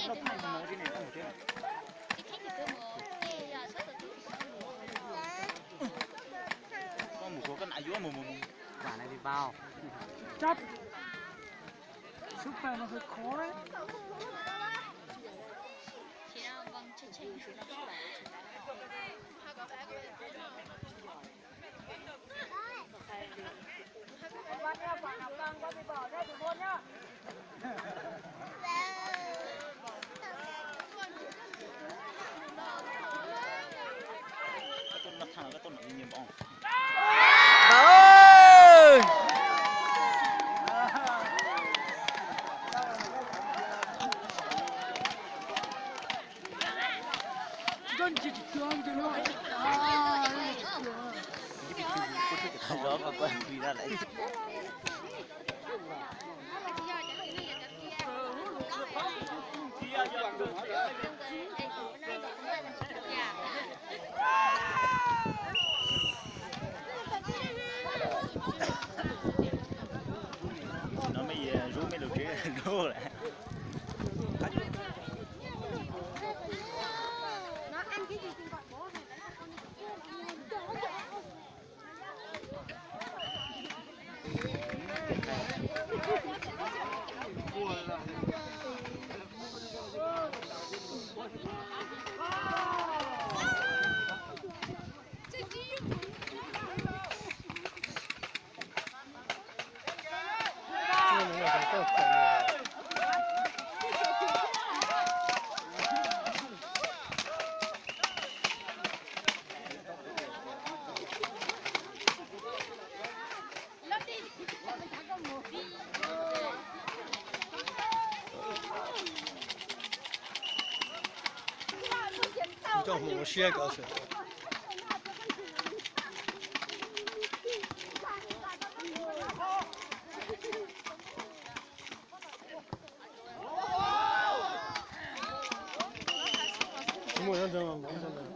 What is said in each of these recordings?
có một số cái nãy dưới mù quả này bị bao chấp sức khỏe nó hơi khó đấy. cái tôn nó thằng cái tôn nó nhiều bông ơi 이건 진짜 좋아하는 거 đó mà quên vì ra lại nó mới rú mấy đồ kia rú lại nó ăn cái gì thì gọi bố này叫我先搞水。我要这样，我这样，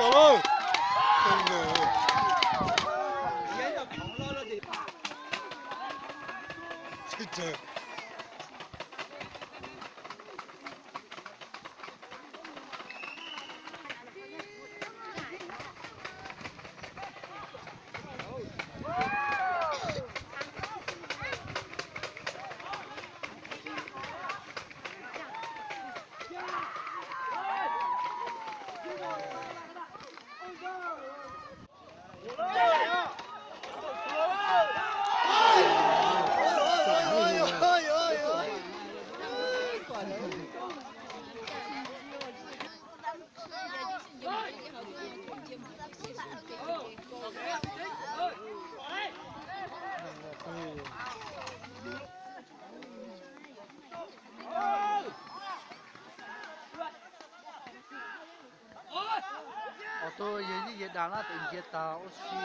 哦。tôi gì đàn là tình节tao xí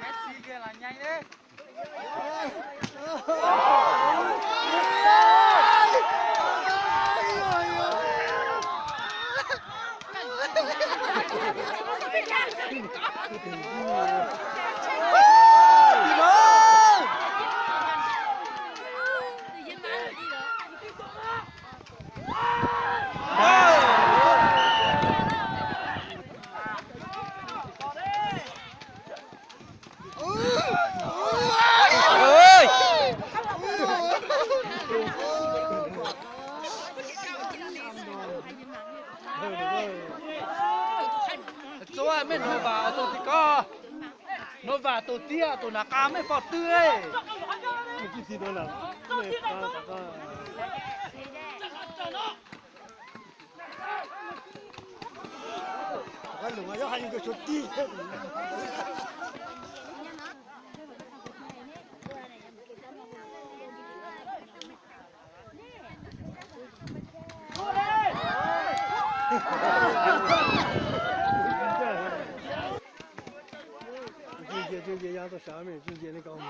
Messi kia là nhanh đấy. mới nô vào tôi thì có nô vào tôi tia tôi nà cá mới phọt tươi cái gì đó là người ta có cái lùng ấy hay cái chút tí这压到下面，直接的搞门。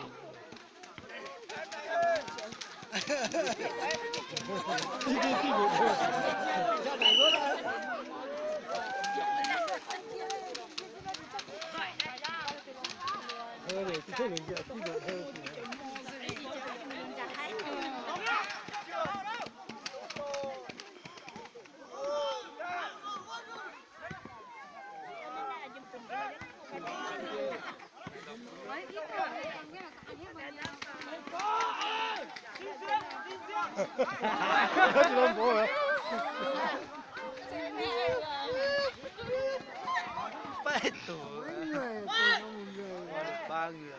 Bảy tuổi, ba người.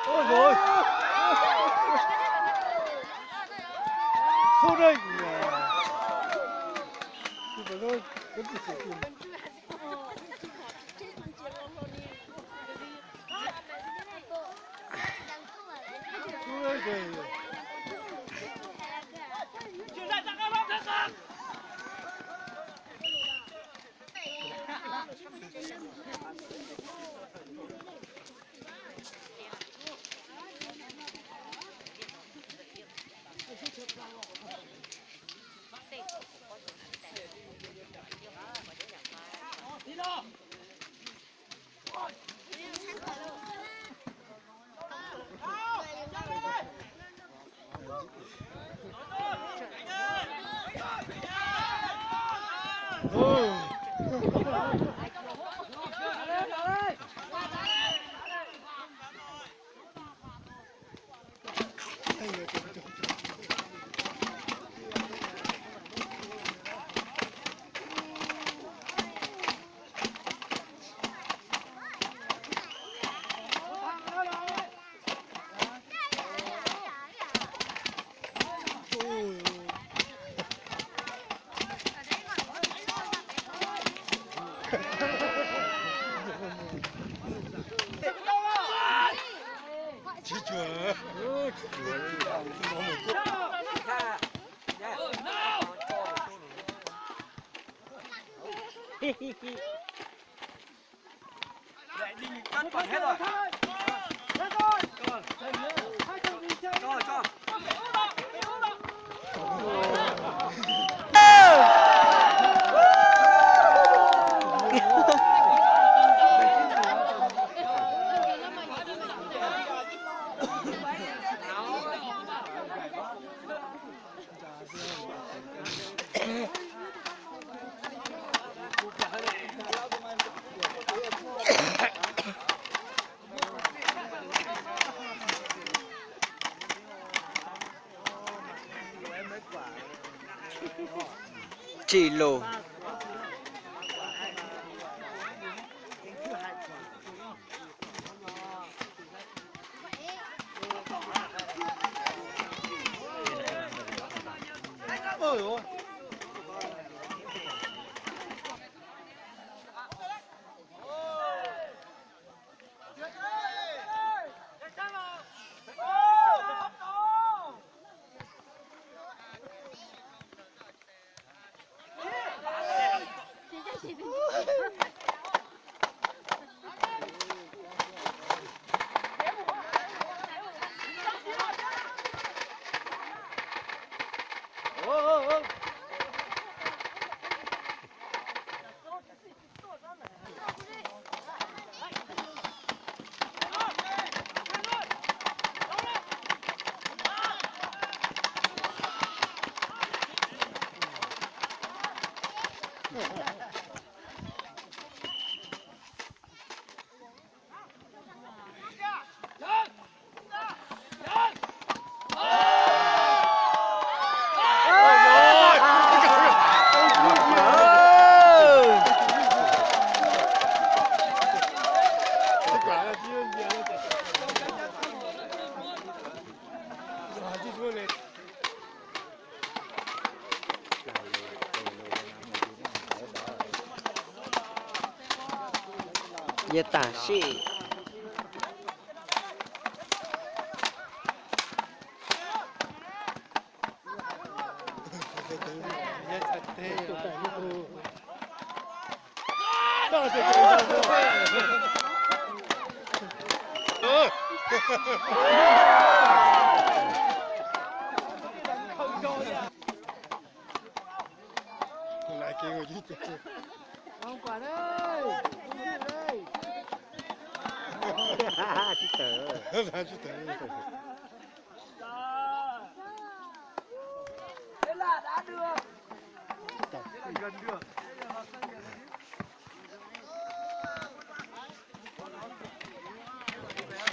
Ôi rồi, số đây, thì phải thôi, cái gì sẽ tìm. Ôi trời. Chỉ chùa. Lại đi cắt còn hết rồi. Cho. Chỉ lồ Oh. Giờ tả sĩ lại kêu rồi chứ. Ông Quản ơi, ông Quản ơi. chị tớ Ra chứ tới. Thế là đã được. Gần được.